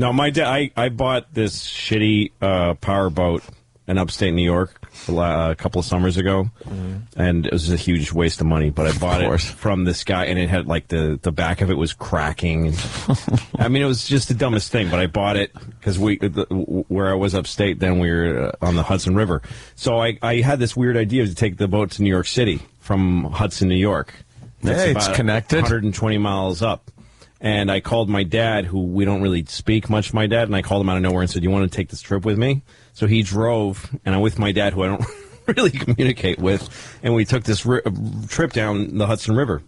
No, my dad. I bought this shitty power boat in upstate New York a couple of summers ago, and it was a huge waste of money. But I bought it from this guy, and it had like the back of it was cracking. I mean, it was just the dumbest thing. But I bought it because where I was upstate, then we were on the Hudson River. So I had this weird idea to take the boat to New York City from Hudson, New York. It's connected, 120 miles up. And I called my dad, who we don't really speak much, my dad, and I called him out of nowhere and said, "You want to take this trip with me?" So he drove, and I'm with my dad, who I don't really communicate with, and we took this trip down the Hudson River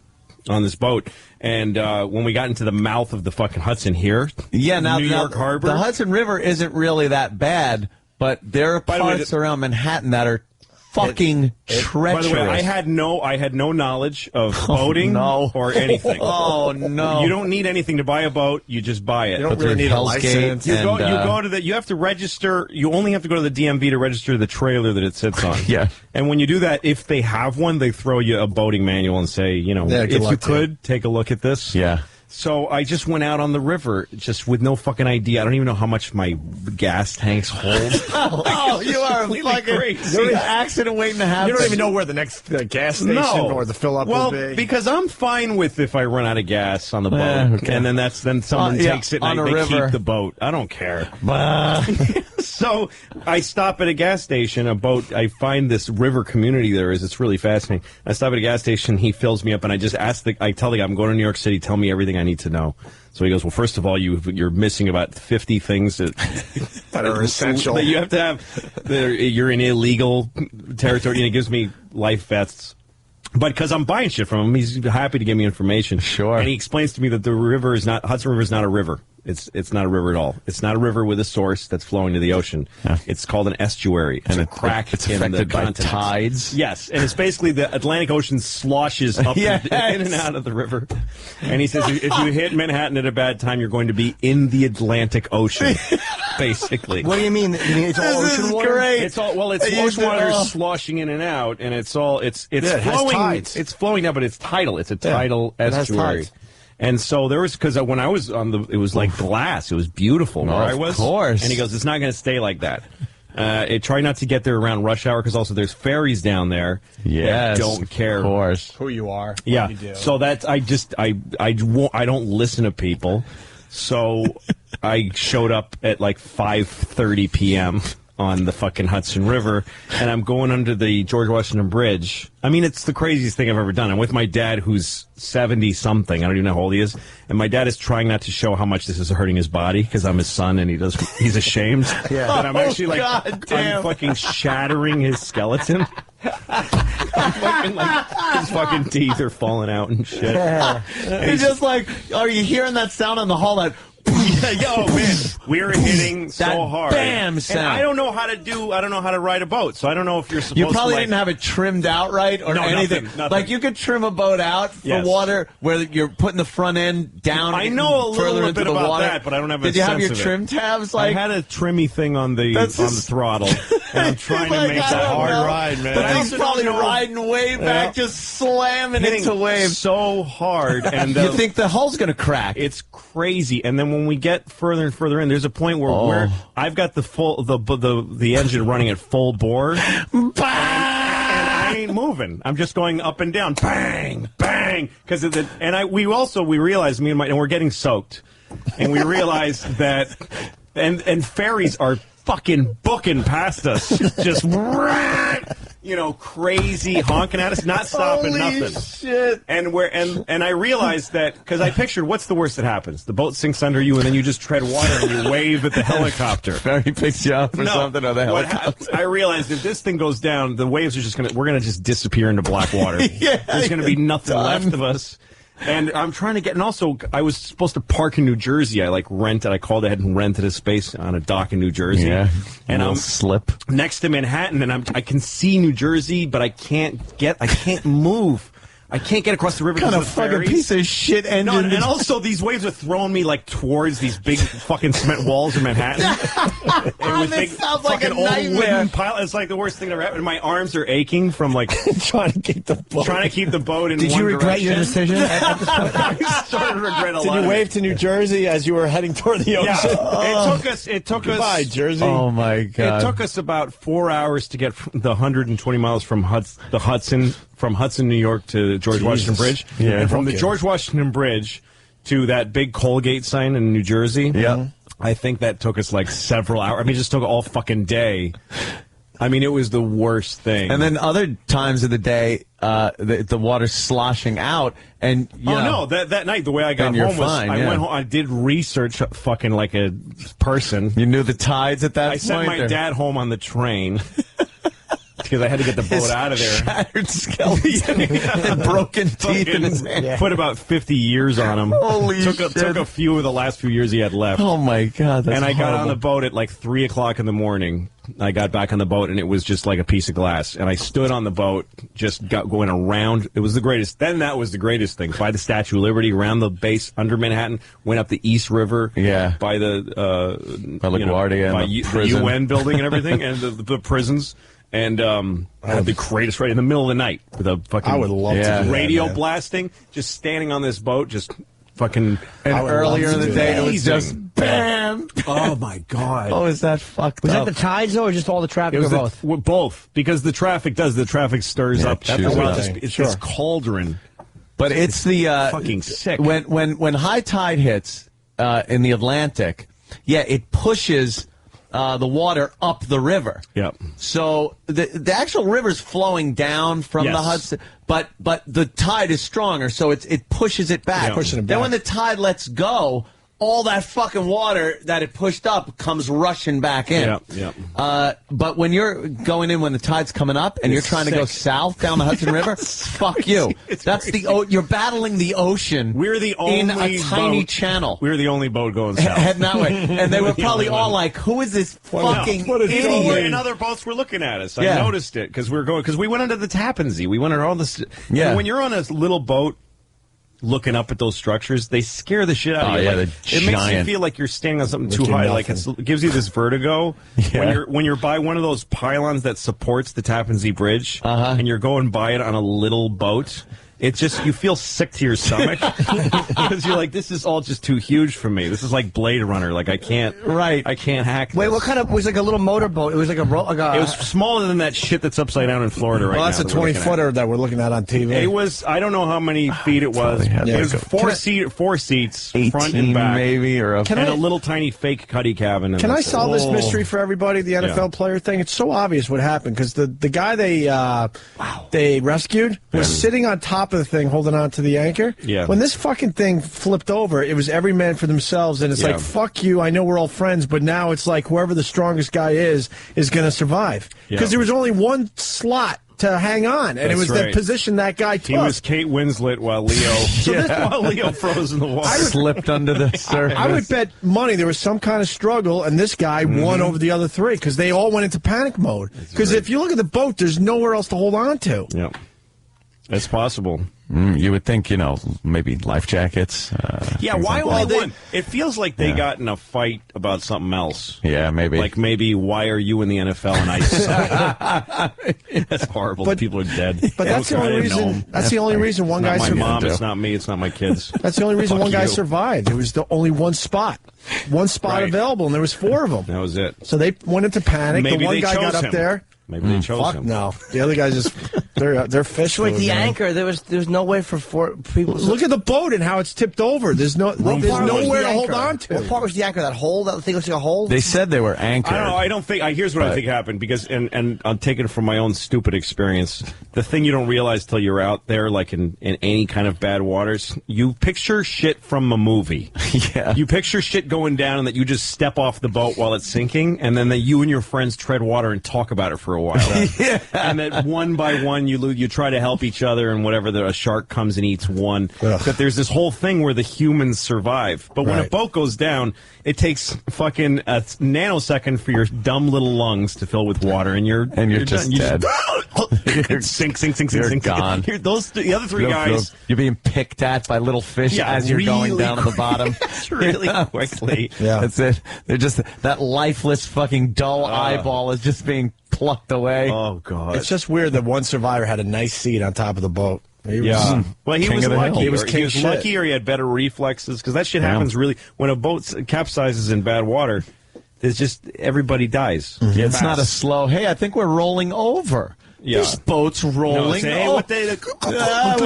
on this boat. And when we got into the mouth of the fucking Hudson here, New York Harbor, the Hudson River isn't really that bad, but there are parts around Manhattan that are fucking treacherous. By the way, I had no knowledge of boating or anything. Oh no! You don't need anything to buy a boat. You just buy it. You don't really need a license. You go to the. You have to register. You only have to go to the DMV to register the trailer that it sits on. Yeah. And when you do that, if they have one, they throw you a boating manual and say, if you could take a look at this. Yeah. So I just went out on the river just with no fucking idea. I don't even know how much my gas tanks hold. Oh, you are fucking crazy. You're an accident waiting to happen. You don't even know where the next gas station or the fill up will be. Well, because I'm fine with if I run out of gas on the boat, and then someone takes it and they keep the boat. I don't care. So I stop at a gas station, I find this river community there is. It's really fascinating. I stop at a gas station, he fills me up, and I just I tell the guy, I'm going to New York City, tell me everything I need to know. So he goes, well, first of all, you're missing about 50 things that are essential. That you have to have. You're in illegal territory, and he gives me life vests. But because I'm buying shit from him, he's happy to give me information. Sure. And he explains to me that Hudson River is not a river. It's not a river at all. It's not a river with a source that's flowing to the ocean. Yeah. It's called an estuary. It's a crack it's in affected the by continents. tides. Yes, and it's basically the Atlantic Ocean sloshes up in and out of the river. And he says if you hit Manhattan at a bad time, you're going to be in the Atlantic Ocean, basically. What do you mean? You mean it's all ocean water? Great. It's ocean water sloshing in and out, and it's flowing. It's flowing now, but it's tidal. It's a tidal estuary. And so there was, because when I was it was like glass. It was beautiful where I was. Of course. And he goes, it's not going to stay like that. Try not to get there around rush hour, because also there's ferries down there. Yes, don't care. Of course. Who you are. Yeah. What you do. So that's, I don't listen to people. So I showed up at like 5:30 p.m. on the fucking Hudson River, and I'm going under the George Washington Bridge. I mean, it's the craziest thing I've ever done. I'm with my dad, who's 70-something. I don't even know how old he is. And my dad is trying not to show how much this is hurting his body, because I'm his son, and he's ashamed. Yeah. But I'm actually I'm fucking shattering his skeleton. His fucking teeth are falling out and shit. Yeah. And he's just like, are you hearing that sound on the hall? That yo, man, we were hitting so hard. Bam sound. And I don't know how to ride a boat, so I don't know if you're supposed to. You probably didn't have it trimmed out right or anything. Nothing. Like, you could trim a boat out for water where you're putting the front end down. I know a little bit about water. that, but I don't have a Did you have sense your of trim tabs? Like, I had a trimmy thing on the throttle, and I'm trying to make that hard ride, man. But he's probably riding way back, just slamming into waves so hard, and you think the hull's going to crack. It's crazy. And then when we get further and further in, there's a point where I've got the engine running at full bore, and I ain't moving. I'm just going up and down, bang, bang, because we realized and we're getting soaked, and we realized that and ferries are fucking booking past us, just crazy honking at us, not stopping. Holy nothing. Shit. And I realized that, because I pictured, what's the worst that happens? The boat sinks under you, and then you just tread water and you wave at the helicopter. Ferry picks you up or something, or the helicopter. I realized if this thing goes down, the waves are we're gonna just disappear into black water. There's gonna be nothing left of us. And I'm trying to and also, I was supposed to park in New Jersey. I called ahead and rented a space on a dock in New Jersey. Yeah. And I'm slip next to Manhattan, and I can see New Jersey, but I can't move. I can't get across the river. Kind of because fucking ferries. piece of shit engine. No, and also these waves are throwing me like towards these big fucking cement walls in Manhattan. That sounds like a fucking old nightmare. wooden pile. It's like the worst thing that ever happened. My arms are aching from like trying to keep the boat. in Did one you regret direction. your decision? I started to regret a Did lot. you wave to New Jersey as you were heading toward the ocean? Yeah, it took Goodbye, us. Jersey. Oh my God! It took us about 4 hours to get the 120 miles from the Hudson, New York to George Washington Bridge, and from the George Washington Bridge to that big Colgate sign in New Jersey. Yeah, I think that took us like several hours. I mean, it just took all fucking day. I mean, it was the worst thing. And then other times of the day, the water's sloshing out, and that night the way I got home was I went home. I did research, fucking like a person. You knew the tides at that point. I sent my dad home on the train. Because I had to get the boat out of there. Shattered skeleton and broken teeth in his hand. Put about 50 years on him. Holy shit. Took a few of the last few years he had left. Oh, my God. That's I got horrible. on the boat at like 3 o'clock in the morning. I got back on the boat, and it was just like a piece of glass. And I stood on the boat, just going around. It was the greatest. Then that was the greatest thing. By the Statue of Liberty, around the base under Manhattan, went up the East River. Yeah. By the LaGuardia by and the the prison. UN building and everything, and the prisons. And had the greatest right in the middle of the night with a fucking I would love to do that, radio man. blasting, just standing on this boat, just fucking. And earlier in the day, it was just bam. Oh my God! Oh, is that fucked Was up? that the tides, though, or just all the traffic, It was or both? both, because the traffic stirs up. chews After a while, it up. it's this cauldron. But it's the fucking sick. When high tide hits in the Atlantic, it pushes the water up the river. Yep. So the actual river's flowing down from the Hudson, but the tide is stronger, so it pushes it back. Yeah. Pushing it Then back. when the tide lets go, all that fucking water that it pushed up comes rushing back in. But when you're going in when the tide's coming up and you're trying to go south down the Hudson River, fuck you. That's you're battling the ocean. We're the in only a tiny boat- channel. We're the only boat going south. Heading that way. And they were The probably only all one. like, who is this fucking idiot. idiot? And other boats were looking at us. I Yeah. noticed it because we went under the Tappan Zee. We went under all this. Yeah. And when you're on a little boat looking up at those structures, they scare the shit out of Oh, you. yeah, Like, they're it makes you giant. feel like you're standing on something too Looking high. Like nothing. it gives you this vertigo Yeah. when you're by one of those pylons that supports the Tappan Zee Bridge, and you're going by it on a little boat. It's just, you feel sick to your stomach because you're like, this is all just too huge for me. This is like Blade Runner. Like I can't hack this. Wait, what kind of, was it like a little motorboat? It was like a, It was smaller than that shit that's upside down in Florida right Well, now. that's a that we're looking at. 20-footer that we're looking at on TV. It was, I don't know how many feet it was. Probably had It was like four seats, 18 front and back. maybe, or and a little tiny fake cuddy cabin. And Can I that's it. solve this mystery for everybody? The NFL player thing. It's so obvious what happened because the guy they rescued was sitting on top of the thing, holding on to the anchor. Yeah. When this fucking thing flipped over, it was every man for themselves, and it's Yeah. like, fuck you. I know we're all friends, but now it's like whoever the strongest guy is going to survive because Yeah. there was only one slot to hang on, and it That's was the right. position that guy took. He was Kate Winslet while Leo froze in the water. slipped under the surface. I would bet money there was some kind of struggle, and this guy won over the other three because they all went into panic mode. Because if you look at the boat, there's nowhere else to hold on to. Yeah, it's possible. You would think, maybe life jackets. Yeah, things why like only that. one? It feels like they got in a fight about something else. Yeah, maybe. Like maybe why are you in the NFL and I suck? That's horrible. But- People are dead. But that's the I only didn't know reason. him. That's the only reason one It's guy not my mom. survived. It's not me. It's not my kids. That's the only reason Fuck one guy you. survived. There was the only one spot Right. available, and there was four of them. That was it. So they went into panic. Maybe the one they guy chose got up him. there. Maybe they chose Fuck him. no. The other guys just they're fish Wait, food, the man. anchor, there was no way for people. Look at the boat and how it's tipped over. There's What part was nowhere the to hold anchor? on to. What part was the anchor? That hole? That thing looks like a hole? They said they were anchored. I don't know. I don't think. Here's what I think happened because, and I'm taking it from my own stupid experience. The thing you don't realize till you're out there, like in any kind of bad waters, you picture shit from a movie. Yeah. You picture shit going down and that you just step off the boat while it's sinking, and then that you and your friends tread water and talk about it for a while. Yeah. And that one by one and you try to help each other, and whatever, a shark comes and eats one. That there's this whole thing where the humans survive. But when a boat goes down, it takes fucking a nanosecond for your dumb little lungs to fill with water, and you're just dead. Sink. You're gone. The other three guys. You're being picked at by little fish as you're going down to the bottom. Really quickly. Yeah. That's it. They're just that lifeless fucking dull eyeball is just being plucked away. Oh, God. It's just weird that one survivor had a nice seat on top of the boat. Well, he was lucky. He was lucky, or he had better reflexes, because that shit happens really when a boat capsizes in bad water. There's just everybody dies. Mm-hmm. It's not a slow. Hey, I think we're rolling over. Yeah. This boat's rolling. We're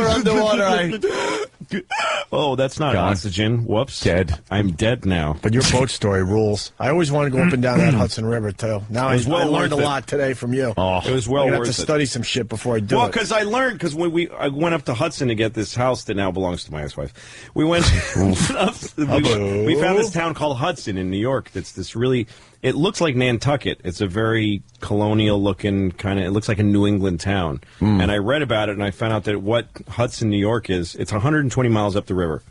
underwater. Oh, that's not oxygen. Whoops. Dead. I'm dead now. But your boat story rules. I always wanted to go up and down that Hudson River, too. Now I learned a lot today from you. Oh, it was well worth it. worth have to study some shit before I do it. Well, because I learned, because when I went up to Hudson to get this house that now belongs to my ex-wife, we went we found this town called Hudson in New York that's this really... It looks like Nantucket. It's a very colonial-looking kind of... It looks like a New England town. And I read about it, and I found out that what Hudson, New York is, it's 120 miles up the river.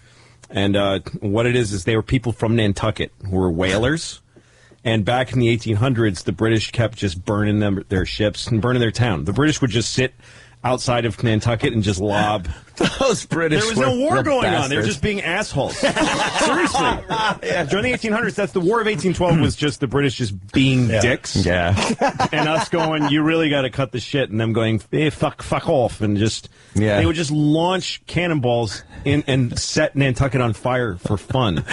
And what it is they were people from Nantucket who were whalers. And back in the 1800s, the British kept just burning their ships and burning their town. The British would just sit outside of Nantucket and just lob. Those British. There was no war going on. They were just being assholes. Seriously. During the 1800s, that's the War of 1812 was just the British just being dicks. Yeah. And us going, you really got to cut the shit, and them going, fuck off, and just they would just launch cannonballs and set Nantucket on fire for fun.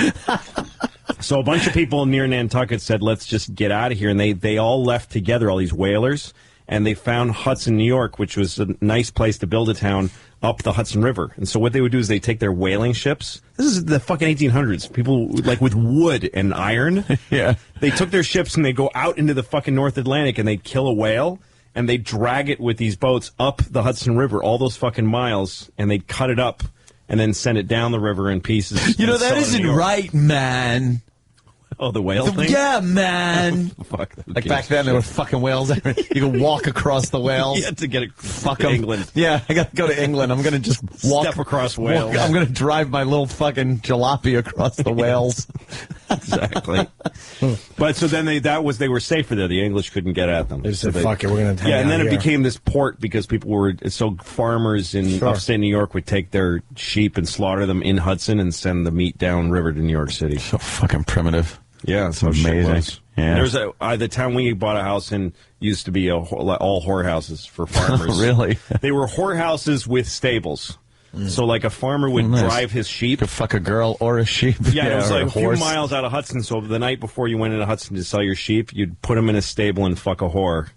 So a bunch of people near Nantucket said, let's just get out of here, and they all left together, all these whalers. And they found Hudson, New York, which was a nice place to build a town up the Hudson River. And so what they would do is they take their whaling ships. This is the fucking 1800s. People, like, with wood and iron. Yeah. They took their ships and they go out into the fucking North Atlantic and they'd kill a whale. And they'd drag it with these boats up the Hudson River, all those fucking miles. And they'd cut it up and then send it down the river in pieces. You know, that isn't right, man. Oh, the whale thing? Yeah, man. Fuck. Like back then, there were fucking whales. You could walk across the whales. You had to get it. Fuck to 'em. England. Yeah, I got to go to England. I'm going to just Step across whales. I'm going to drive my little fucking jalopy across the whales. Exactly. But so then they were safer there. The English couldn't get at them. They said, fuck it, we're going to and then it became this port because people were... So farmers in upstate New York would take their sheep and slaughter them in Hudson and send the meat down river to New York City. So fucking primitive. Yeah, it's amazing. Yeah. There's the town we bought a house in used to be all whorehouses for farmers. Really? They were whorehouses with stables. So like a farmer would drive his sheep. You could fuck a girl or a sheep. Yeah, it was or like a few horse. miles out of Hudson. So the night before you went into Hudson to sell your sheep, you'd put them in a stable and fuck a whore.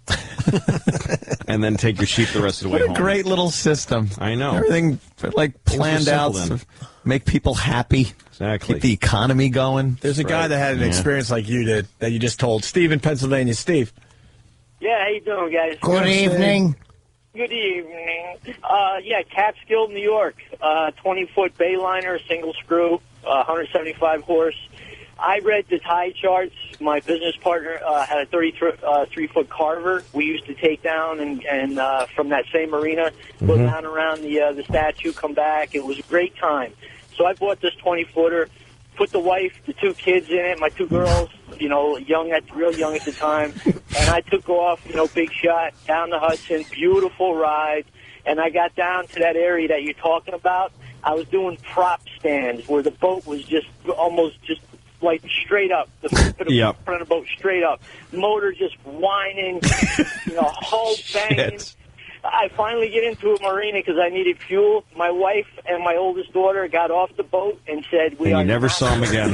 And then take your sheep the rest of the way home. What a great little system. I know. Everything like planned out then. to make people happy. Exactly. Keep the economy going. There's a guy that had an experience like you did that you just told. Steve in Pennsylvania. Steve. Yeah, how you doing, guys? Good evening. Good evening. Catskill, New York. 20-foot bayliner, single screw, 175 horse. I read the tide charts. My business partner had a 33-foot carver. We used to take down and from that same marina, go down around the statue, come back. It was a great time. So I bought this 20-footer, put the wife, the two kids in it, my two girls, real young at the time, and I took off, big shot, down the Hudson, beautiful ride, and I got down to that area that you're talking about. I was doing prop stands where the boat was just almost just like straight up, the front of the boat straight up, motor just whining, hull banging. Shit. I finally get into a marina because I needed fuel. My wife and my oldest daughter got off the boat and said, and you never saw them again.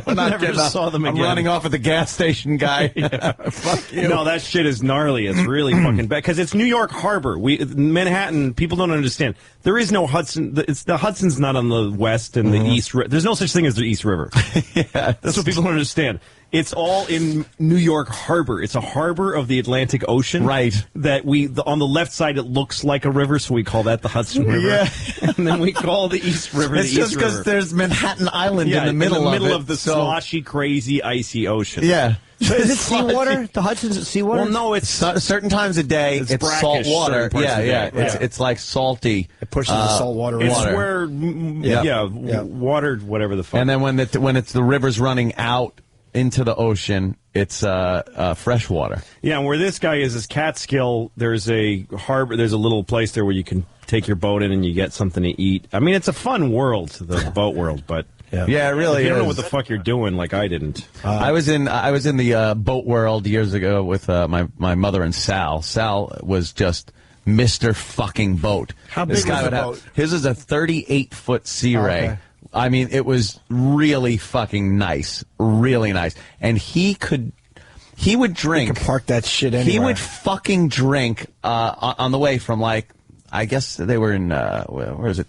Never saw them again. I'm running off at the gas station guy. Fuck you. No, that shit is gnarly. It's really fucking bad because it's New York Harbor. Manhattan, people don't understand. There is no Hudson. The Hudson's not on the west and the east. There's no such thing as the East River. Yeah, that's what people don't understand. It's all in New York Harbor. It's a harbor of the Atlantic Ocean. Right. That on the left side, it looks like a river, so we call that the Hudson River. Yeah. And then we call the East River It's the just East River. because there's Manhattan Island in the middle of the sloshy, crazy, icy ocean. Yeah. So is it seawater? The Hudson's seawater? Well, no, it's certain times a day. It's brackish salt water. certain parts of the day. It's like salty. It pushes the salt water. It's water. where, water, whatever the fuck. And then when it's the river's running out into the ocean, it's fresh water. Yeah, and where this guy is Catskill. There's a harbor. There's a little place there where you can take your boat in and you get something to eat. I mean, it's a fun world, the boat world, but. Yeah, it really you don't is. know what the fuck you're doing, like I didn't. I was in the boat world years ago with my mother and Sal. Sal was just Mr. fucking boat. How big was the boat? His is a 38-foot Sea Ray. Okay. I mean, it was really fucking nice, really nice. And he would drink. You could park that shit anywhere. He would fucking drink on the way from, like, I guess they were in where is it?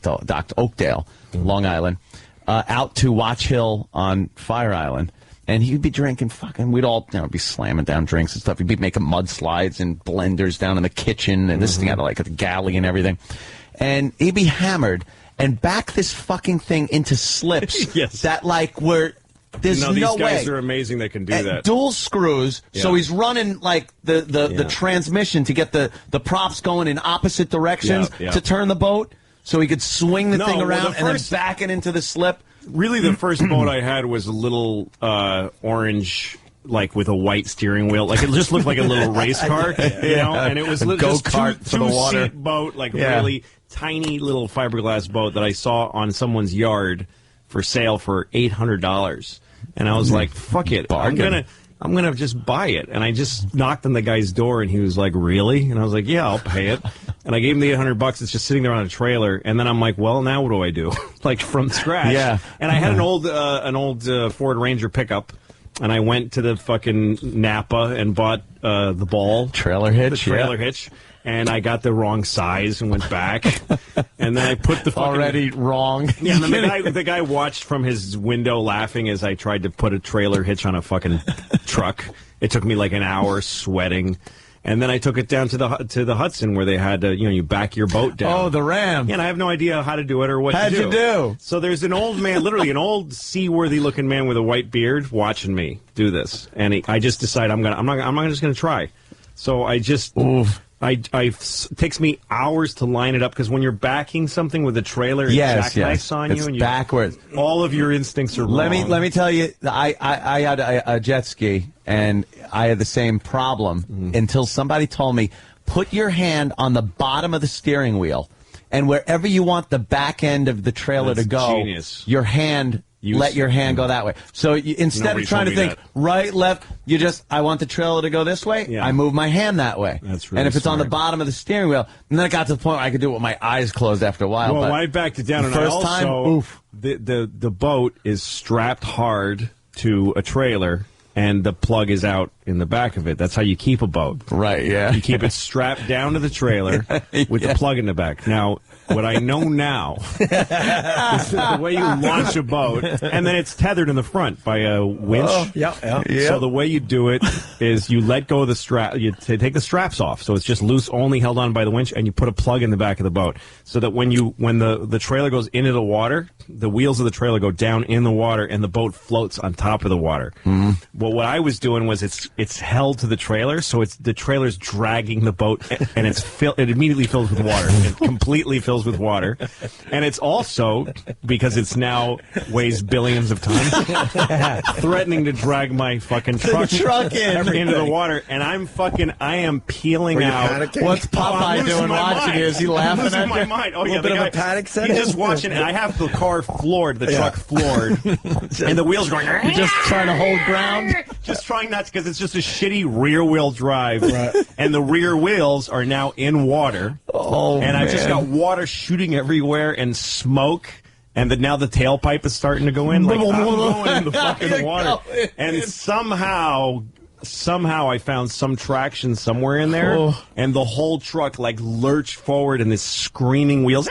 Oakdale, Long Island. Out to Watch Hill on Fire Island, and he'd be drinking fucking. We'd all be slamming down drinks and stuff. He'd be making mudslides and blenders down in the kitchen, and this thing had like a galley and everything. And he'd be hammered and back this fucking thing into slips Yes. that like were. There's no way. These guys are amazing. They can do that. Dual screws, so Yeah. he's running like the transmission to get the props going in opposite directions to turn the boat. So he could swing the thing around and then back it into the slip. Really, the first boat I had was a little orange, like with a white steering wheel. Like it just looked like a little race car, you know. And it was A just go-kart for the water. two-seat boat, like really tiny little fiberglass boat that I saw on someone's yard for sale for $800. And I was like, "Fuck it, I'm gonna just buy it." And I just knocked on the guy's door, and he was like, "Really?" And I was like, "Yeah, I'll pay it." And I gave him the $800. It's just sitting there on a trailer. And then I'm like, "Well, now what do I do?" Like from scratch. Yeah. And I had an old Ford Ranger pickup, and I went to the fucking Napa and bought the ball Trailer hitch. the trailer hitch. And I got the wrong size and went back. And then I put the fucking... Already wrong. Yeah, and then the guy watched from his window laughing as I tried to put a trailer hitch on a fucking truck. It took me like an hour sweating. And then I took it down to the Hudson where they had to, you back your boat down. Oh, the Ram. Yeah, and I have no idea how to do it or what How'd to do. you do? So there's an old man, literally an old seaworthy looking man with a white beard watching me do this. And I just decided I'm not just going to try. So I just... Oof. It takes me hours to line it up because when you're backing something with a trailer, it jackknifes on you, and backwards. All of your instincts are wrong. Let me tell you, I had a jet ski and I had the same problem until somebody told me, put your hand on the bottom of the steering wheel, and wherever you want the back end of the trailer to go, genius. your hand. Let your hand go that way. So instead of trying to think right, left, I want the trailer to go this way. Yeah. I move my hand that way. That's really and if it's on the smart. bottom of the steering wheel, and then it got to the point where I could do it with my eyes closed after a while. Well, but I backed it down, the and first I also time, oof. the boat is strapped hard to a trailer, and the plug is out in the back of it. That's how you keep a boat. Right, yeah. You keep it strapped down to the trailer with the plug in the back. Now, what I know now is the way you launch a boat, and then it's tethered in the front by a winch. Oh, yeah. So the way you do it is you let go of the strap. You take the straps off, so it's just loose, only held on by the winch, and you put a plug in the back of the boat, so that when the trailer goes into the water, the wheels of the trailer go down in the water, and the boat floats on top of the water. Mm-hmm. Well, what I was doing was it's held to the trailer, so the trailer's dragging the boat, and it immediately fills with water. It completely fills with water, and it's also, because it's now weighs billions of tons, threatening to drag my fucking truck into the water, and I am peeling out. Panicking? What's Popeye doing watching you? Is he laughing losing at my you? mind. Oh, A yeah, little bit the of a panic set He's in? just watching, and I have the car floored, the truck floored, and the wheels going. You're just trying to hold ground? Just trying not to, because it's just a shitty rear-wheel drive, and the rear wheels are now in water. Oh, and I've just got water shooting everywhere and smoke. And now the tailpipe is starting to go in. Like, I'm going in the fucking water. And somehow I found some traction somewhere in there. And the whole truck, like, lurched forward in this screaming wheels.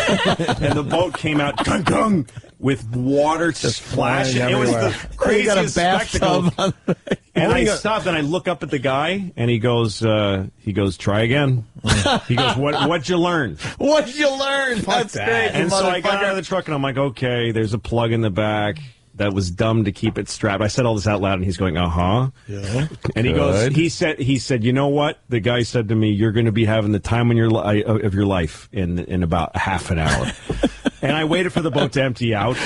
And the boat came out, gung, gung, with water just splashing. It was the craziest spectacle. And I stopped and I look up at the guy and he goes, try again. He goes, what'd you learn? What'd you learn? That's great. And so I got out of the truck and I'm like, okay, there's a plug in the back. That was dumb to keep it strapped. I said all this out loud, and he's going, yeah. And he goes, he said, you know what? The guy said to me, you're going to be having the time of your life in about half an hour. And I waited for the boat to empty out,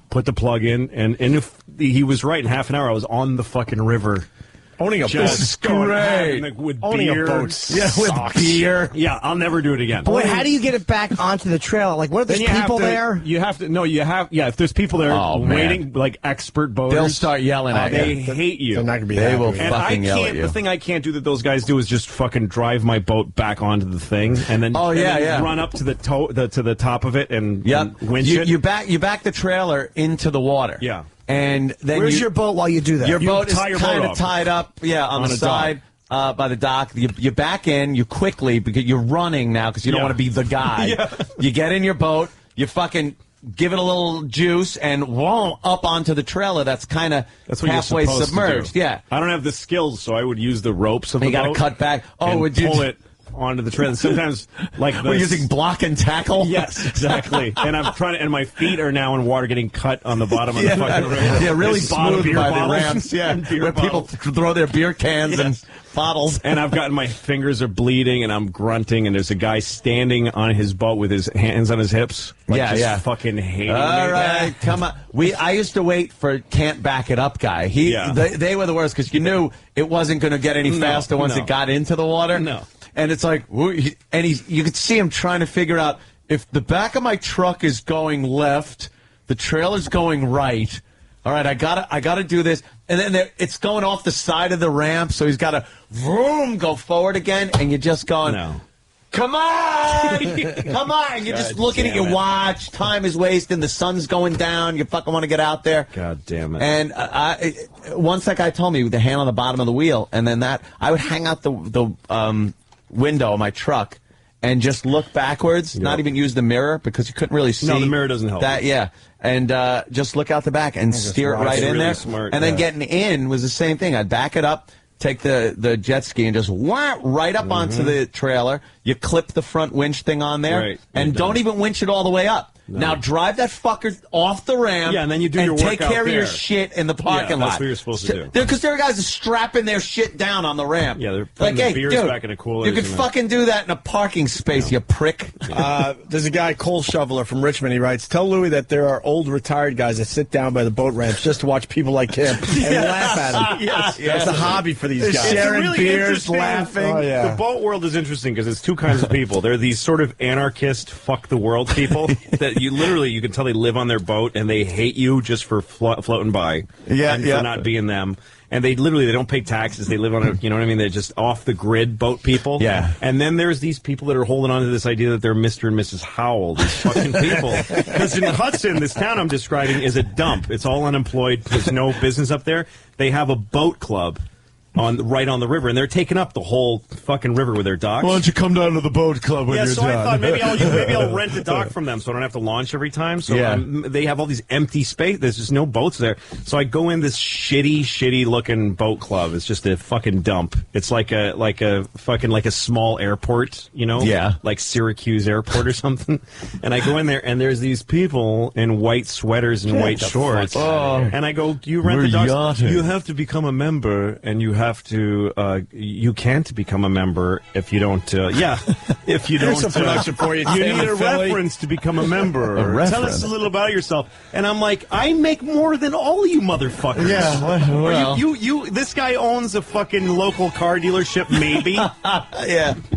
put the plug in, and if he was right, in half an hour I was on the fucking river. Owning a boat. This is great. With Owning beer. A boat. Yeah, with beer. Yeah, I'll never do it again. Boy, how do you get it back onto the trailer? Like, what are there people there? You have to. No, you have. Yeah, if there's people there waiting, like expert boaters, they'll start yelling at you. They hate you. They're not gonna be. They will and fucking yell at you. The thing I can't do that those guys do is just fucking drive my boat back onto the thing and then run up to the to the top of it and winch it. You back the trailer into the water. Yeah. And then where's your boat while you do that? Your boat is kind of tied up, on the side by the dock. You back in, you quickly, because you're running now because you don't want to be the guy. You get in your boat, you fucking give it a little juice, and up onto the trailer that's kind of halfway submerged. Yeah. I don't have the skills, so I would use the ropes of the boat. You got to cut back. Oh, would you pull it onto the trailer? Sometimes, like we're using block and tackle. Yes, exactly. And I'm trying, and my feet are now in water, getting cut on the bottom of the fucking river. Yeah, really smooth by the ramps. Yeah, where people throw their beer cans and bottles. And I've gotten my fingers are bleeding, and I'm grunting, and there's a guy standing on his boat with his hands on his hips. Just fucking hating me. All right, come on. I used to wait for can't back it up guy. They were the worst because you knew it wasn't going to get any faster once it got into the water. No. And it's like, you could see him trying to figure out if the back of my truck is going left, the trailer's going right. All right, I gotta do this, and then it's going off the side of the ramp, so he's got to go forward again, and you're just going, come on, come on. You're just looking at your watch. Time is wasting. The sun's going down. You fucking want to get out there. God damn it. And once that guy told me with the hand on the bottom of the wheel, and then I would hang out the window of my truck and just look backwards, not even use the mirror because you couldn't really see. No, the mirror doesn't help. And just look out the back and steer it right in there. Smart, and then getting in was the same thing. I'd back it up, take the jet ski and just right up onto the trailer. You clip the front winch thing on there, and don't even winch it all the way up. No. Now drive that fucker off the ramp. Yeah, and then you do your work take care of your shit in the parking lot. That's what you're supposed to do. Because there are guys strapping their shit down on the ramp. Yeah, they're putting the beers back in a cooler. You could fucking do that in a parking space, you prick. There's a guy, Coal Shoveler from Richmond. He writes, "Tell Louie that there are old retired guys that sit down by the boat ramps just to watch people like him and laugh at him. It's a hobby for these guys. Sharing really beers, laughing. The boat world is interesting because it's two kinds of people. There are these sort of anarchist, fuck the world people that you can tell they live on their boat and they hate you just for floating by for not being them. And they don't pay taxes. They live on a, you know what I mean? They're just off the grid boat people. Yeah. And then there's these people that are holding on to this idea that they're Mr. and Mrs. Howell, these fucking people. Because in Hudson, this town I'm describing is a dump. It's all unemployed. There's no business up there. They have a boat club right on the river, and they're taking up the whole fucking river with their docks. Why don't you come down to the boat club when you're done? I thought maybe I'll rent a dock from them so I don't have to launch every time. So they have all these empty space. There's just no boats there. So I go in this shitty looking boat club. It's just a fucking dump. It's like a small airport, you know? Yeah. Like Syracuse Airport or something. And I go in there, and there's these people in white sweaters and white shorts. And I go, do you rent the docks? You have to become a member, and you have to you can't become a member if you don't if you don't production for you need a reference to become a member. Tell us a little about yourself. And I'm like, I make more than all of you motherfuckers. Well. This guy owns a fucking local car dealership, maybe.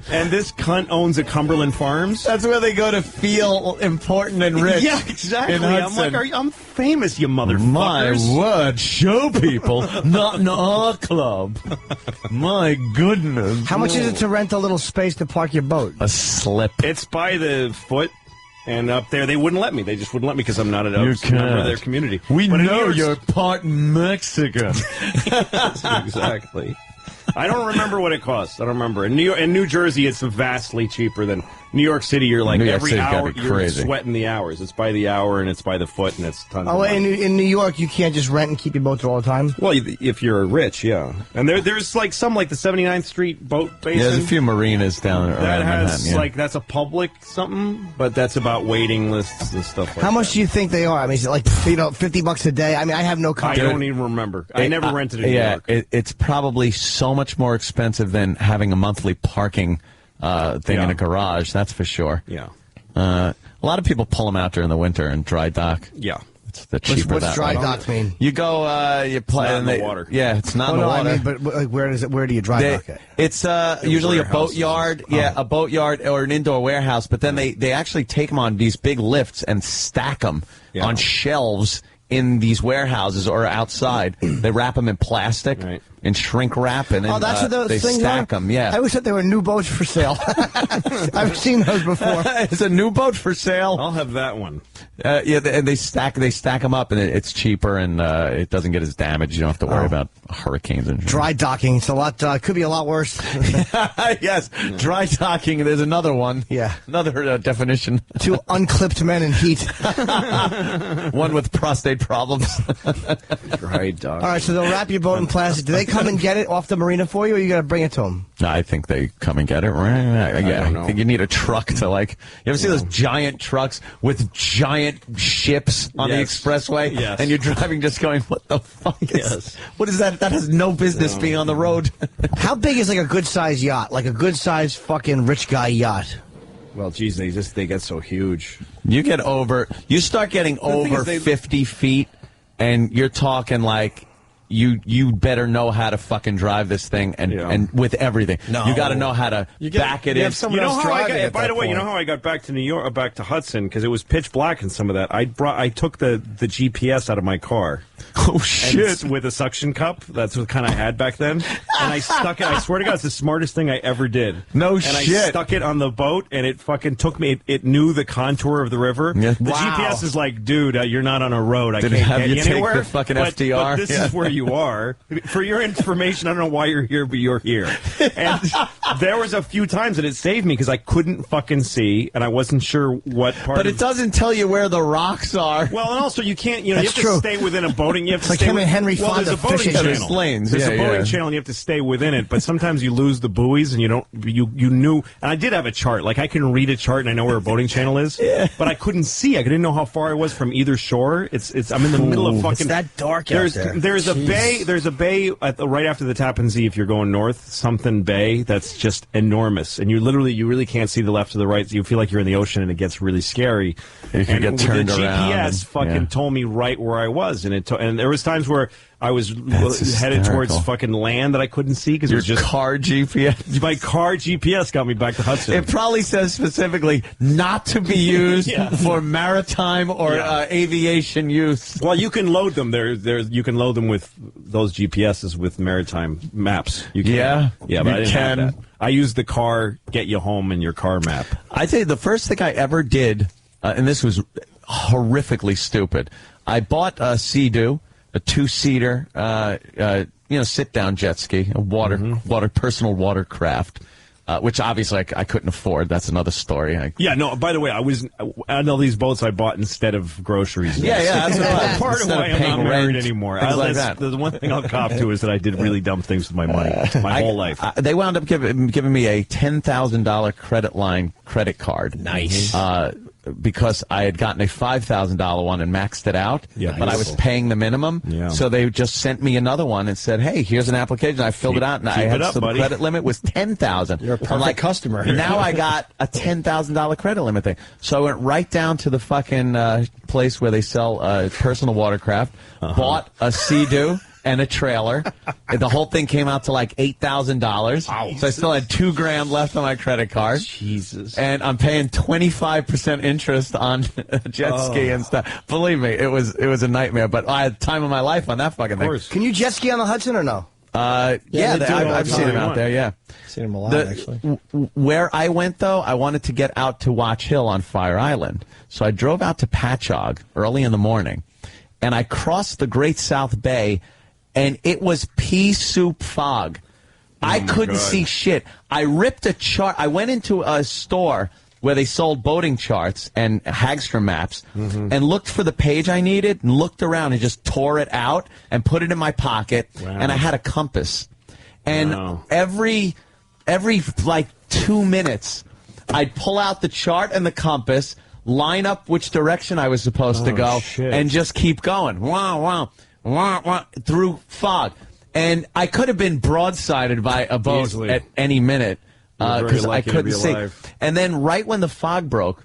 And this cunt owns a Cumberland Farms. That's where they go to feel important and rich. Yeah, exactly. I'm like, I'm famous, you motherfuckers. My word, show people, not in our club. My goodness. How much is it to rent a little space to park your boat? A slip. It's by the foot, and up there they wouldn't let me. They just wouldn't let me because I'm not a member of their community. We know you're part Mexican. Exactly. I don't remember what it costs. I don't remember. In New Jersey, it's vastly cheaper than New York City, you're like New York every City's hour gotta be you're crazy. sweating the hours. It's by the hour and it's by the foot, and it's tons of Oh, money. in New York, you can't just rent and keep your boat there all the time? Well, if you're rich, yeah. And there's like some, like the 79th Street boat basin. Yeah, there's a few marinas down around that has Manhattan. Yeah. like that's a public something, but that's about waiting lists and stuff like that. How much do you think they are? I mean, is it like $50 a day? I mean, I have no I concept. don't even remember. I never rented in New Yeah, York. it's probably so much more expensive than having a monthly parking thing in a garage. That's for sure. Yeah. A lot of people pull them out during the winter and dry dock. Yeah. It's the cheaper What's that dry way. dock mean? You go, you play not in the water. Yeah, it's not in the water. I mean, but like, where do you dry dock it? It's usually a warehouses. boatyard, a boatyard or an indoor warehouse. But then they actually take them on these big lifts and stack them on shelves in these warehouses or outside. They wrap them in plastic and shrink wrap, and then that's what those they things stack are? them. Yeah, I always thought they were new boats for sale. I've seen those before. It's a new boat for sale. I'll have that one. Yeah, and they stack them up, and it's cheaper, and it doesn't get as damaged. You don't have to worry about hurricanes and Dry docking. It's a lot. Could be a lot worse. yes, dry docking. There's another one. Yeah, another definition. Two unclipped men in heat. One with prostate problems. Dry dock. All right, so they'll wrap your boat in plastic. Do they come and get it off the marina for you, or you got to bring it to them? I think they come and get it. Right? Yeah, I think you need a truck to like. You ever see those giant trucks with giant ships on the expressway? Yes. And you're driving, just going, "What the fuck is? What is that? That has no business being on the road." How big is like a good size yacht? Like a good size fucking rich guy yacht? Well, geez, they get so huge. You start getting over 50 feet, and you're talking like. You better know how to fucking drive this thing and with everything. No. You got to know how to back it in. You know how I got, by the way, you know how I got back to New York, back to Hudson, because it was pitch black in some of that. I took the GPS out of my car. Oh shit! With a suction cup. That's what kind I had back then. And I stuck it. I swear to God, it's the smartest thing I ever did. No shit. And I stuck it on the boat, and it fucking took me. It knew the contour of the river. Yeah. The GPS is like, dude, you're not on a road. I Did can't it have get you take anywhere. the fucking but FDR? This is where you are. For your information, I don't know why you're here, but you're here. And there was a few times that it saved me because I couldn't fucking see, and I wasn't sure what part. But it doesn't tell you where the rocks are. Well, and also you can't. You know, That's you have to true. stay within a boating. You have to Like stay him and Henry well, Fonda there's a boating fishing. channel. There's lanes. There's a boating yeah. channel, and you have to stay within it. But sometimes you lose the buoys, and you don't. You knew. And I did have a chart. Like I can read a chart, and I know where a boating channel is. But I couldn't see. I didn't know how far I was from either shore. It's. I'm in the middle of fucking. It's that dark out there. There's a bay. There's a bay right after the Tappan Zee. If you're going north, something bay that's just enormous, and you really can't see the left or the right. So you feel like you're in the ocean, and it gets really scary. You can get turned the around. GPS fucking told me right where I was, and and there was times where I was headed towards fucking land that I couldn't see because it was just car GPS. My car GPS got me back to Hudson. It probably says specifically not to be used for maritime or aviation use. Well, you can load them. You can load them with those GPSs with maritime maps. You can. Yeah, but I didn't have that. I used the car get you home in your car map. I tell you, the first thing I ever did, and this was horrifically stupid. I bought a Sea-Doo, a 2-seater, sit-down jet ski, a personal watercraft, which obviously I couldn't afford. That's another story. By the way, I know these boats I bought instead of groceries. That's part of why I'm not married anymore. That. The one thing I'll cop to is that I did really dumb things with my money my whole life. They wound up giving me a $10,000 credit card. Nice. Because I had gotten a $5,000 one and maxed it out, but I was paying the minimum. Yeah. So they just sent me another one and said, "Hey, here's an application." I filled it out, and I had the credit limit was $10,000. You're a perfect customer. Now I got a $10,000 credit limit thing. So I went right down to the fucking place where they sell personal watercraft, bought a Sea-Doo and a trailer. The whole thing came out to like $8,000. So I still had $2,000 left on my credit card. Jesus. And I'm paying 25% interest on jet ski and stuff. Believe me, it was a nightmare. But I had the time of my life on that fucking thing. Can you jet ski on the Hudson or no? I've seen them out there. Yeah, seen them a lot actually. Where I went though, I wanted to get out to Watch Hill on Fire Island, so I drove out to Patchogue early in the morning, and I crossed the Great South Bay. And it was pea soup fog. I couldn't see shit. I ripped a chart. I went into a store where they sold boating charts and Hagstrom maps, and looked for the page I needed, and looked around and just tore it out and put it in my pocket, and I had a compass. And every like 2 minutes, I'd pull out the chart and the compass, line up which direction I was supposed to go, and just keep going. Through fog. And I could have been broadsided by a boat at any minute because I couldn't see. And then right when the fog broke,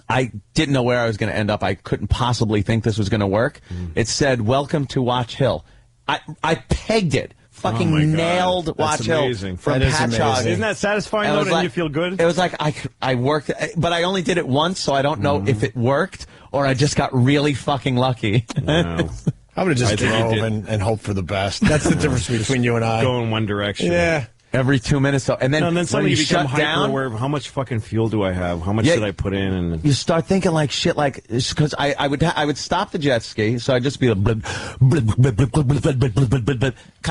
I didn't know where I was going to end up. I couldn't possibly think this was going to work. It said, "Welcome to Watch Hill." I pegged it. Fucking nailed Watch Hill from Patchogue. Isn't that satisfying, though? Didn't you feel good? It was like I worked, but I only did it once, so I don't know if it worked or I just got really fucking lucky. Wow. I would have just drove and hope for the best. That's the difference between you and I. Go in one direction. Yeah. Every 2 minutes. And then, suddenly you become shut down, aware of how much fucking fuel do I have? How much should I put in? And you start thinking like shit, like, because I would stop the jet ski, so I'd just be kind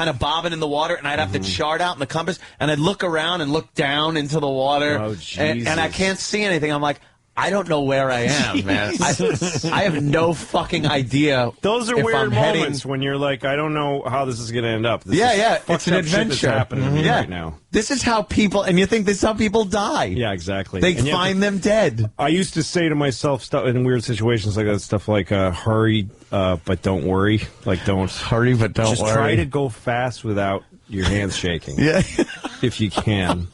of bobbing in the water, and I'd have to chart out in the compass, and I'd look around and look down into the water, and I can't see anything. I'm like, I don't know where I am, man. I have no fucking idea. Those are weird moments when you're like, I don't know how this is going to end up. It's an adventure happening to me right now. This is how people, and you think this is how people die. Yeah, exactly. They find them dead. I used to say to myself stuff in weird situations like that, stuff like, hurry, but don't worry. Like, don't hurry, but don't worry. Just try to go fast without your hands shaking. Yeah. If you can.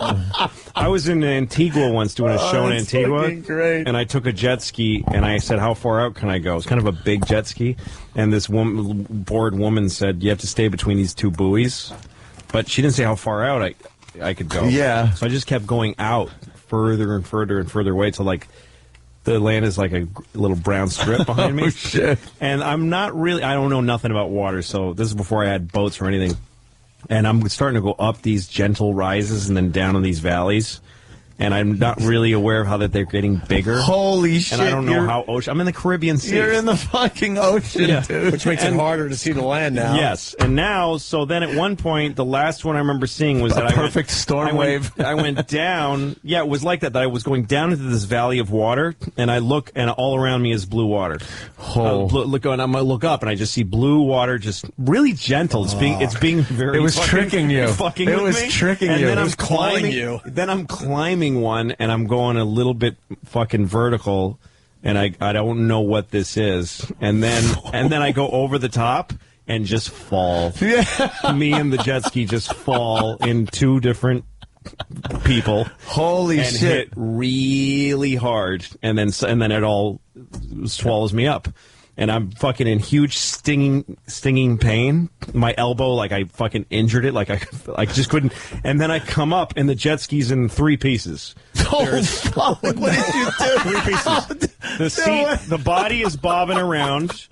I was in Antigua once doing a show in Antigua. Great. And I took a jet ski, and I said, how far out can I go? It's kind of a big jet ski. And this bored woman said, you have to stay between these two buoys. But she didn't say how far out I could go. Yeah. So I just kept going out further and further and further away till, like, the land is like a little brown strip behind me. Oh, shit. And I don't know nothing about water, so this is before I had boats or anything. And I'm starting to go up these gentle rises and then down in these valleys. And I'm not really aware of how that they're getting bigger. Holy shit. And I don't know how ocean. I'm in the Caribbean Sea. You're in the fucking ocean, dude. Which makes it harder to see the land now. Yes. And now, so then at one point, the last one I remember seeing was that perfect storm wave. I went down. Yeah, it was like that I was going down into this valley of water, and I look, and all around me is blue water. I'm going to look up, and I just see blue water, just really gentle. It's being very. It was tricking you. Fucking it with was me. tricking and you. Then it I'm was climbing you. Then I'm climbing one, and I'm going a little bit fucking vertical, and I don't know what this is, and then I go over the top and just fall. Yeah. Me and the jet ski just fall in two different people. Holy and shit! Hit really hard, and then it all swallows me up. And I'm fucking in huge stinging pain. My elbow, like I fucking injured it, like I just couldn't. And then I come up, and the jet ski's in 3 pieces. Oh, fuck. What did you do? 3 pieces. The seat, the body is bobbing around.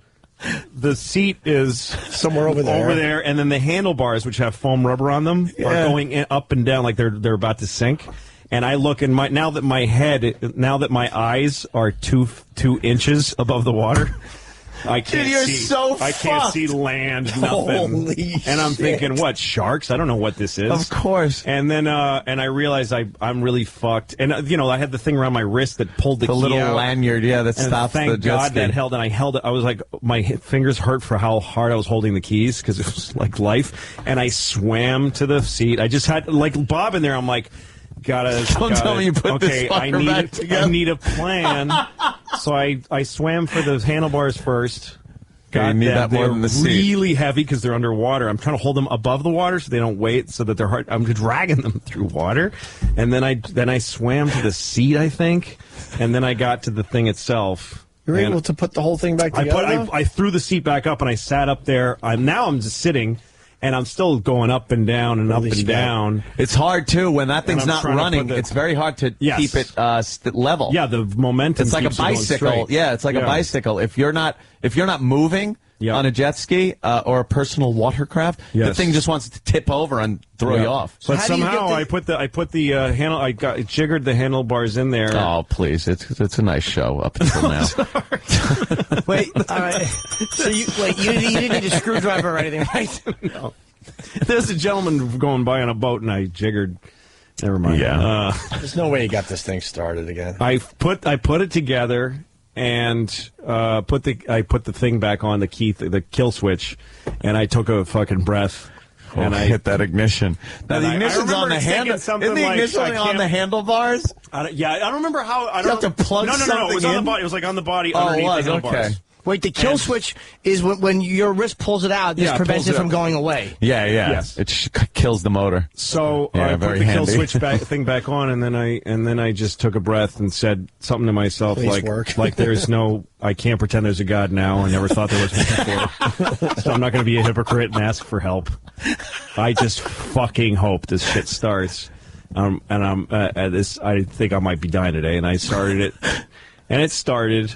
The seat is somewhere over there. And then the handlebars, which have foam rubber on them, are going up and down like they're about to sink. And I look, and now that my eyes are 2 inches above the water. I can't can't see land, nothing. Holy and I'm shit. thinking, what, sharks? I don't know what this is. Of course. And then and I realized I'm really fucked. And I had the thing around my wrist that pulled the key little out. lanyard, that stops the jet Thank God ski. that held, and I held it. I was like, my fingers hurt for how hard I was holding the keys because it was like life. And I swam to the seat. I just had like Bob in there. I'm like, Don't tell me you put this fucker back together. I need a plan. So I swam for the handlebars first. You need that more than the seat. They're really heavy because they're underwater. I'm trying to hold them above the water so they don't weight, so that they're hard. I'm dragging them through water, and then I swam to the seat, I think, and then I got to the thing itself. You're able to put the whole thing back together? I threw the seat back up, and I sat up there. I'm just sitting. And I'm still going up and down and up and down. It's hard, too. When that thing's not running, it's very hard to keep it level. Yeah, the momentum It's like a bicycle. Yeah, it's like a bicycle. If you're not moving on a jet ski or a personal watercraft, the thing just wants to tip over and throw you off. But somehow I put the handle. I jiggered the handlebars in there. Oh, please! It's a nice show up until now. Wait, so you didn't need a screwdriver or anything, right? No. There's a gentleman going by on a boat, and I jiggered Never mind. Yeah. There's no way you got this thing started again. I put it together and put the thing back on the kill switch, and I took a fucking breath. And I hit that ignition. Now the ignition's on the handle. Isn't the ignition on the handlebars? I don't remember how. I don't you have to plug No. something It was on the in? body. It was like on the body Oh, underneath it was, the handlebars. okay. Wait, the kill switch is when your wrist pulls it out. This prevents it from going away. Yeah. Yes. It kills the motor. So Yeah, I put very the kill handy. switch thing back on, and then I just took a breath and said something to myself like there's no. I can't pretend there's a God now. I never thought there was one before. So I'm not going to be a hypocrite and ask for help. I just fucking hope this shit starts. And I'm at this. I think I might be dying today. And I started it, and it started.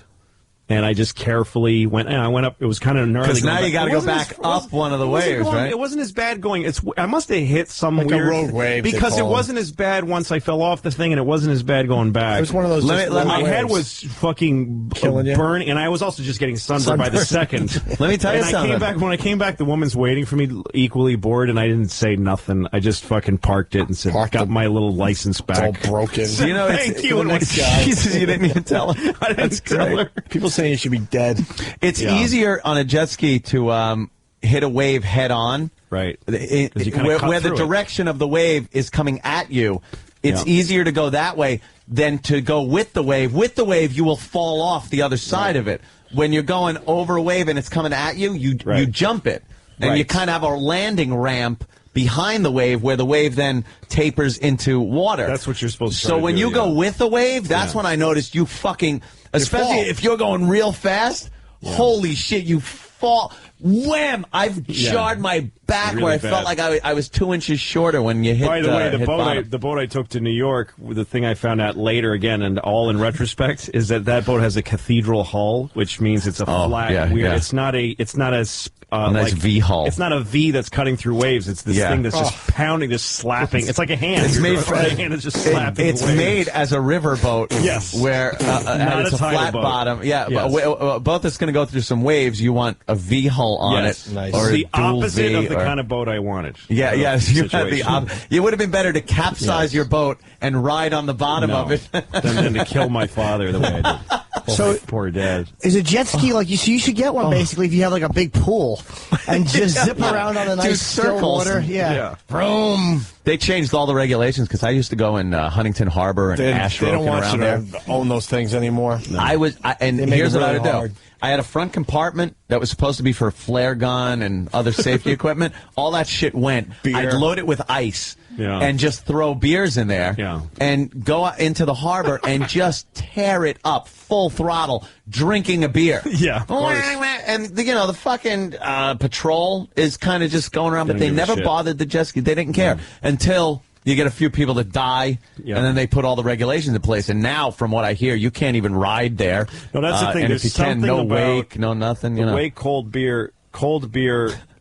And I just carefully went. And I went up. It was kind of gnarly. Because now you got to go back up one of the waves, right? It wasn't as bad going. I must have hit some like weird a road wave because it wasn't as bad once I fell off the thing, and it wasn't as bad going back. It was one of those. My head was fucking burning, and I was also just getting sunburned by the second. Let me tell you something. When I came back, the woman's waiting for me, equally bored, and I didn't say nothing. I just fucking parked it and said, "Got my little license back." It's all broken. You know, Thank you. Jesus, you didn't even tell her. I didn't tell her. People saying you should be dead. It's easier on a jet ski to hit a wave head on. Right. Where the direction of the wave is coming at you. It's easier to go that way than to go with the wave. With the wave, you will fall off the other side of it. When you're going over a wave and it's coming at you, you jump it. And you kind of have a landing ramp behind the wave where the wave then tapers into water. That's what you're supposed to So try to when do, you go with the wave, that's when I noticed you fucking, especially if you're going real fast, holy shit, you fall. Wham! I've jarred my back really where I bad. felt like I was 2 inches shorter when you hit. By the way, hit the boat I took to New York, the thing I found out later again, and all in retrospect, is that boat has a cathedral hull, which means it's a flat. Weird. It's not a nice V hull. It's not a V that's cutting through waves. It's this thing that's just pounding, just slapping. It's like a hand. It's made for a hand. It's just slapping. It's waves. made as a river boat. Yes. Where it's a flat boat. bottom. Yeah. Yes. A boat that's going to go through some waves, you want a V hull on it. Nice. Or the dual opposite V of the kind of boat I wanted. Yeah, yes. You situation. It would have been better to capsize your boat and ride on the bottom of it than to kill my father the way I did. So poor dad. Is a jet ski like you? So you should get one basically if you have like a big pool and just zip around on a nice still water. Yeah. Vroom. They changed all the regulations because I used to go in Huntington Harbor and They Asheville don't want around you there. to own those things anymore. And make here's it what I really would hard. do. I had a front compartment that was supposed to be for a flare gun and other safety equipment. All that shit went. Beer. I'd load it with ice and just throw beers in there and go out into the harbor and just tear it up full throttle, drinking a beer. Yeah, of course. And, the fucking patrol is kind of just going around, but they never bothered the jet ski. They didn't care until you get a few people that die, and then they put all the regulations in place. And now, from what I hear, you can't even ride there. No, that's the thing. And There's if you can, no wake, no nothing. The way cold beer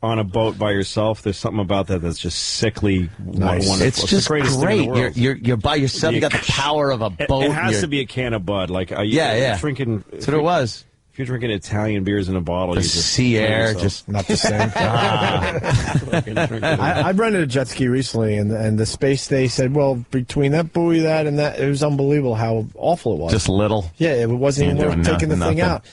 on a boat by yourself, there's something about that that's just sickly wonderful. It's just the greatest great. thing in the world. You're by yourself. You got the power of a boat. It has to be a can of Bud. Like drinking. That's what it was. If you're drinking Italian beers in a bottle, The you just sea air, just Not the same. I rented a jet ski recently, and the space they said, well, between that buoy, and that, it was unbelievable how awful it was. just little. Yeah, it wasn't even worth taking the thing nothing. out.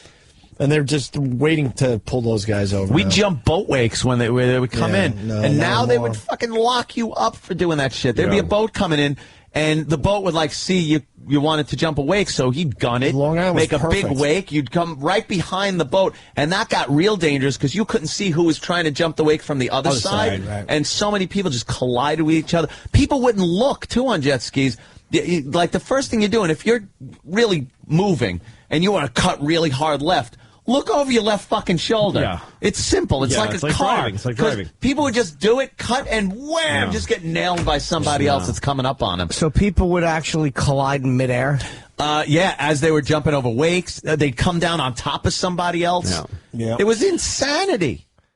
And they're just waiting to pull those guys over. We now. jumped boat wakes when they would come in, and now they would fucking lock you up for doing that shit. There'd be a boat coming in, and the boat would see you wanted to jump a wake, so he'd gun it, Long Island was make a perfect. big wake. You'd come right behind the boat, and that got real dangerous because you couldn't see who was trying to jump the wake from the other side. right. And so many people just collided with each other. People wouldn't look too on jet skis. Like the first thing you do, and if you're really moving and you want to cut really hard left, look over your left fucking shoulder. Yeah. It's simple. It's like a car. Driving. It's like 'Cause driving. people would just do it, cut, and wham, just get nailed by somebody else that's coming up on them. So people would actually collide in midair. As they were jumping over wakes, they'd come down on top of somebody else. Yeah. It was insanity.